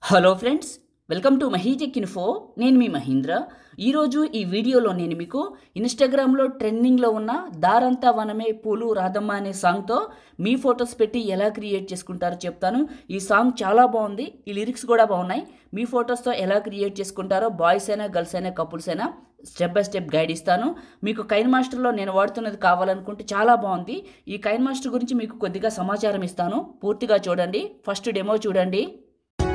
Hello friends, welcome to MahiTech info. నేను మీ మహీంద్ర. ఈరోజు ఈ వీడియోలో నేను మీకు ఇన్స్టాగ్రామ్లో ట్రెండింగ్లో ఉన్న దారంతా వనమే పూలు రాధమ్మ అనే సాంగ్తో మీ ఫొటోస్ పెట్టి ఎలా క్రియేట్ చేసుకుంటారో చెప్తాను. ఈ సాంగ్ చాలా బాగుంది, ఈ లిరిక్స్ కూడా బాగున్నాయి. మీ ఫొటోస్తో ఎలా క్రియేట్ చేసుకుంటారో బాయ్స్ అయినా గర్ల్స్ అయినా కపుల్స్ అయినా స్టెప్ బై స్టెప్ గైడ్ ఇస్తాను. మీకు కైన్ మాస్టర్లో నేను వాడుతున్నది కావాలనుకుంటే చాలా బాగుంది. ఈ కైన్ మాస్టర్ గురించి మీకు కొద్దిగా సమాచారం ఇస్తాను, పూర్తిగా చూడండి. ఫస్ట్ డెమో చూడండి.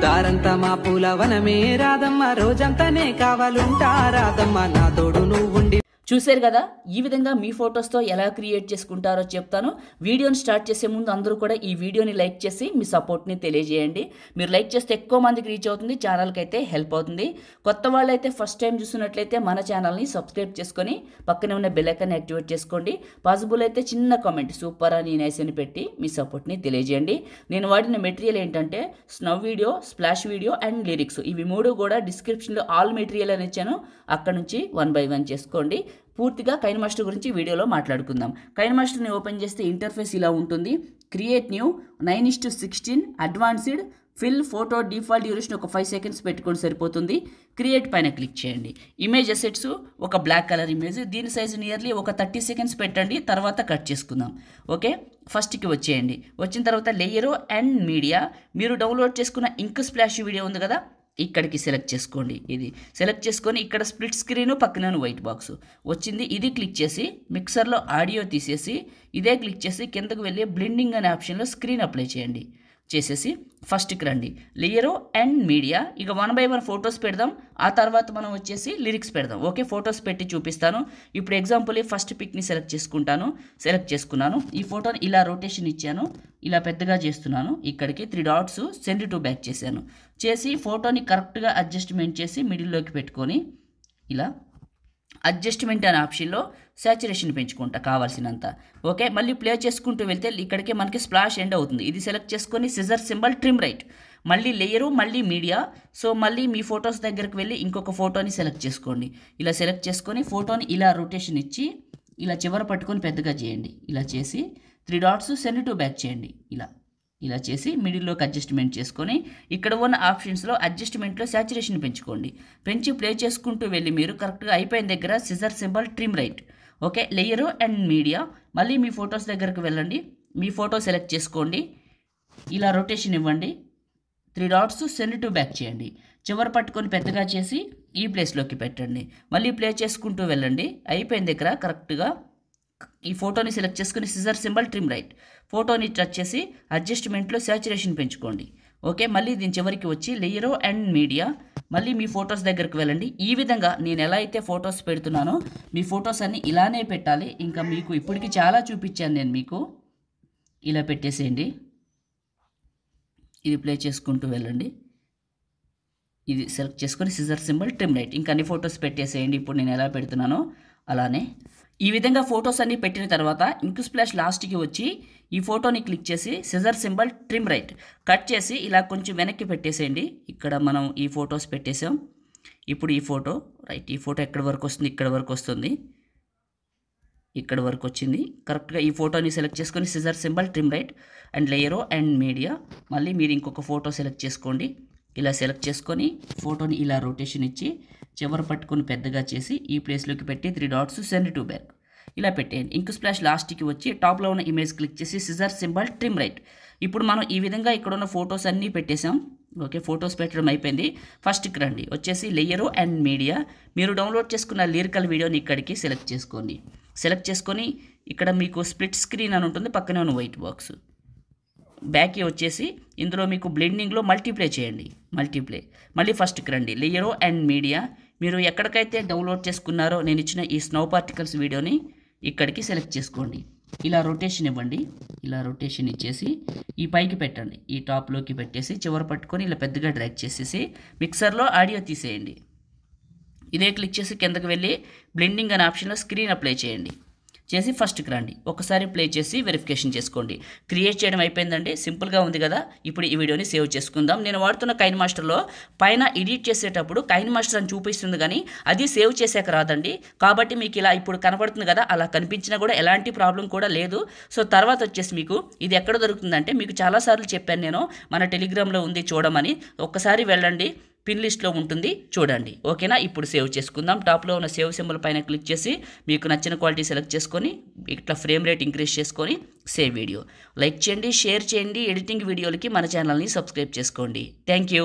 దారంతా మా పూల వనమే రాధమ్మ, రోజంతానే కావాలుంటా రాధమ్మ, నా తోడు నువ్వుండి. చూశారు కదా, ఈ విధంగా మీ ఫొటోస్తో ఎలా క్రియేట్ చేసుకుంటారో చెప్తాను. వీడియోని స్టార్ట్ చేసే ముందు అందరూ కూడా ఈ వీడియోని లైక్ చేసి మీ సపోర్ట్ని తెలియజేయండి. మీరు లైక్ చేస్తే ఎక్కువ మందికి రీచ్ అవుతుంది, ఛానల్కి అయితే హెల్ప్ అవుతుంది. కొత్త వాళ్ళు అయితే ఫస్ట్ టైం చూస్తున్నట్లయితే మన ఛానల్ని సబ్స్క్రైబ్ చేసుకొని పక్కనే ఉన్న బెల్ ఐకాన్ని యాక్టివేట్ చేసుకోండి. పాసిబుల్ అయితే చిన్న కామెంట్ సూపర్ అని నైస్ అని పెట్టి మీ సపోర్ట్ని తెలియజేయండి. నేను వాడిన మెటీరియల్ ఏంటంటే snow video, splash video and lyrics. ఇవి మూడు కూడా డిస్క్రిప్షన్లో ఆల్ మెటీరియల్ అని ఇచ్చాను, అక్కడ నుంచి 1 by 1 చేసుకోండి. పూర్తిగా కైన్ మాస్టర్ గురించి వీడియోలో మాట్లాడుకుందాం. కైన్ మాస్టర్ని ఓపెన్ చేస్తే ఇంటర్ఫేస్ ఇలా ఉంటుంది. Create new 9:16 advanced fill photo default duration ఒక 5 seconds పెట్టుకొని సరిపోతుంది. క్రియేట్ పైన క్లిక్ చేయండి. ఇమేజ్ అసెట్స్ ఒక బ్లాక్ కలర్ ఇమేజ్, దీని సైజు నియర్లీ ఒక 30 seconds పెట్టండి, తర్వాత కట్ చేసుకుందాం. ఓకే, ఫస్ట్కి వచ్చేయండి. వచ్చిన తర్వాత లేయరు అండ్ మీడియా, మీరు డౌన్లోడ్ చేసుకున్న ఇంక్ స్ప్లాష్ వీడియో ఉంది కదా, ఇక్కడికి సెలెక్ట్ చేసుకోండి. ఇది సెలెక్ట్ చేసుకొని ఇక్కడ స్ప్లిట్ స్క్రీన్ పక్కన వైట్ బాక్స్ వచ్చింది, ఇది క్లిక్ చేసి మిక్సర్లో ఆడియో తీసేసి ఇదే క్లిక్ చేసి కిందకు వెళ్ళి బ్లెండింగ్ అనే ఆప్షన్లో స్క్రీన్ అప్లై చేయండి. చేసేసి ఫస్ట్కి రండి. లేయరు అండ్ మీడియా, ఇక 1 by 1 ఫొటోస్ పెడదాం, ఆ తర్వాత మనం వచ్చేసి లిరిక్స్ పెడదాం. ఓకే, ఫొటోస్ పెట్టి చూపిస్తాను. ఇప్పుడు ఎగ్జాంపుల్ ఫస్ట్ పిక్ని సెలెక్ట్ చేసుకున్నాను. ఈ ఫోటోని ఇలా రొటేషన్ ఇచ్చాను, ఇలా పెద్దగా చేస్తున్నాను. ఇక్కడికి 3 dots సెండ్ టు బ్యాక్ చేశాను. చేసి ఫోటోని కరెక్ట్గా అడ్జస్ట్మెంట్ చేసి మిడిల్లోకి పెట్టుకొని ఇలా అడ్జస్ట్మెంట్ అనే ఆప్షన్లో సాచురేషన్ పెంచుకుంటా కావాల్సినంత. ఓకే, మళ్ళీ ప్లే చేసుకుంటూ వెళ్తే ఇక్కడికి మనకి స్ప్లాష్ ఎండ్ అవుతుంది. ఇది సెలెక్ట్ చేసుకొని సిజర్ సింబల్ ట్రిమ్ రైట్, మళ్ళీ లేయరు మళ్ళీ మీడియా. సో మళ్ళీ మీ ఫొటోస్ దగ్గరికి వెళ్ళి ఇంకొక ఫోటోని సెలెక్ట్ చేసుకోండి. ఇలా సెలెక్ట్ చేసుకొని ఫోటోని ఇలా రొటేషన్ ఇచ్చి ఇలా చివర పట్టుకొని పెద్దగా చేయండి. ఇలా చేసి 3 dots సెండ్ టు బ్యాక్ చేయండి. ఇలా చేసి మిడిల్లోకి అడ్జస్ట్మెంట్ చేసుకొని ఇక్కడ ఉన్న ఆప్షన్స్లో అడ్జస్ట్మెంట్లో సాచురేషన్ పెంచుకోండి. పెంచి ప్లే చేసుకుంటూ వెళ్ళి మీరు కరెక్ట్గా అయిపోయిన దగ్గర scissor symbol trim right. Okay, layer and media, మళ్ళీ మీ ఫొటోస్ దగ్గరకు వెళ్ళండి. మీ ఫోటో సెలెక్ట్ చేసుకోండి, ఇలా రొటేషన్ ఇవ్వండి. 3 dots సెండ్ టు బ్యాక్ చేయండి. చివరి పట్టుకొని పెద్దగా చేసి ఈ ప్లేస్లోకి పెట్టండి. మళ్ళీ ప్లే చేసుకుంటూ వెళ్ళండి. అయిపోయిన దగ్గర కరెక్ట్గా ఈ ఫోటోని సెలెక్ట్ చేసుకుని సిజర్ సింబల్ ట్రిమ్ రైట్, ఫోటోని టచ్ చేసి అడ్జస్ట్మెంట్లో సాచురేషన్ పెంచుకోండి. ఓకే, మళ్ళీ దీని చివరికి వచ్చి లేయరు అండ్ మీడియా, మళ్ళీ మీ ఫొటోస్ దగ్గరికి వెళ్ళండి. ఈ విధంగా నేను ఎలా అయితే ఫొటోస్ పెడుతున్నానో మీ ఫొటోస్ అన్నీ ఇలానే పెట్టాలి. ఇంకా మీకు ఇప్పటికి చాలా చూపించాను నేను మీకు. ఇలా పెట్టేసేయండి. ఇది ప్లే చేసుకుంటూ వెళ్ళండి. ఇది సెలెక్ట్ చేసుకొని సిజర్ సింబల్ ట్రిమ్ రైట్, ఇంకా అన్ని ఫొటోస్ పెట్టేసేయండి. ఇప్పుడు నేను ఎలా పెడుతున్నానో అలానే. ఈ విధంగా ఫొటోస్ అన్నీ పెట్టిన తర్వాత ఇంక్ స్ప్లాష్ లాస్ట్కి వచ్చి ఈ ఫోటోని క్లిక్ చేసి scissor symbol trim right cut చేసి ఇలా కొంచెం వెనక్కి పెట్టేసేయండి. ఇక్కడ మనం ఈ ఫొటోస్ పెట్టేసాం. ఇప్పుడు ఈ ఫోటో ఈ ఫోటో ఎక్కడి వరకు వస్తుంది, ఇక్కడ వరకు వస్తుంది, ఇక్కడ వరకు వచ్చింది. కరెక్ట్గా ఈ ఫోటోని సెలెక్ట్ చేసుకొని scissor symbol trim right and layer and media, మళ్ళీ మీరు ఇంకొక ఫోటో సెలెక్ట్ చేసుకోండి. ఇలా సెలెక్ట్ చేసుకొని ఫోటోని ఇలా రొటేషన్ ఇచ్చి చివరి పట్టుకొని పెద్దగా చేసి ఈ ప్లేస్లోకి పెట్టి 3 dots సెండ్ టు బ్యాక్ ఇలా పెట్టేయండి. ఇంక్ స్ప్లాష్ లాస్ట్కి వచ్చి టాప్లో ఉన్న ఇమేజ్ క్లిక్ చేసి సిజర్ సింబల్ ట్రిమ్ రైట్. ఇప్పుడు మనం ఈ విధంగా ఇక్కడ ఉన్న ఫొటోస్ అన్నీ పెట్టేసాం. ఓకే, ఫొటోస్ పెట్టడం అయిపోయింది. ఫస్ట్కి రండి, వచ్చేసి లేయరు అండ్ మీడియా, మీరు డౌన్లోడ్ చేసుకున్న లిరికల్ వీడియోని ఇక్కడికి సెలెక్ట్ చేసుకోండి. సెలెక్ట్ చేసుకొని ఇక్కడ మీకు స్ప్లిట్ స్క్రీన్ అని ఉంటుంది, పక్కనే ఉన్న వైట్ బాక్స్ బ్యాక్కి వచ్చేసి ఇందులో మీకు బ్లెండింగ్లో మల్టీప్లే చేయండి. మళ్ళీ ఫస్ట్కి రండి, లేయరు అండ్ మీడియా, మీరు ఎక్కడికైతే డౌన్లోడ్ చేసుకున్నారో నేను ఇచ్చిన ఈ స్నో పార్టికల్స్ వీడియోని ఇక్కడికి సెలెక్ట్ చేసుకోండి. ఇలా రొటేషన్ ఇవ్వండి. ఇలా రొటేషన్ ఇచ్చేసి ఈ పైకి పెట్టండి, ఈ టాప్లోకి పెట్టేసి చివరి పట్టుకొని ఇలా పెద్దగా డ్రాగ్ చేసేసి మిక్సర్లో ఆడియో తీసేయండి. ఇదే క్లిక్ చేసి కిందకి వెళ్ళి బ్లెండింగ్ అనే ఆప్షన్లో స్క్రీన్ అప్లై చేయండి. చేసి ఫస్ట్కి రండి. ఒకసారి ప్లే చేసి వెరిఫికేషన్ చేసుకోండి. క్రియేట్ చేయడం అయిపోయిందండి. సింపుల్గా ఉంది కదా. ఇప్పుడు ఈ వీడియోని సేవ్ చేసుకుందాం. నేను వాడుతున్న కైన్ మాస్టర్లో పైన ఎడిట్ చేసేటప్పుడు కైన్ మాస్టర్ అని చూపిస్తుంది, కానీ అది సేవ్ చేసాక రాదండి. కాబట్టి మీకు ఇలా ఇప్పుడు కనపడుతుంది కదా, అలా కనిపించినా కూడా ఎలాంటి ప్రాబ్లం కూడా లేదు. సో తర్వాత వచ్చేసి మీకు ఇది ఎక్కడ దొరుకుతుందంటే, మీకు చాలాసార్లు చెప్పాను నేను, మన టెలిగ్రామ్లో ఉంది చూడమని. ఒక్కసారి వెళ్ళండి, పిన్ లిస్ట్లో ఉంటుంది, చూడండి. ఓకేనా. ఇప్పుడు సేవ్ చేసుకుందాం. టాప్లో ఉన్న సేవ్ సింబల్ పైన క్లిక్ చేసి మీకు నచ్చిన క్వాలిటీ సెలెక్ట్ చేసుకొని ఇట్లా ఫ్రేమ్ రేట్ ఇంక్రీజ్ చేసుకొని సేవ్ వీడియో. లైక్ చేయండి, షేర్ చేయండి. ఎడిటింగ్ వీడియోలకి మన ఛానల్ని సబ్స్క్రైబ్ చేసుకోండి. Thank you.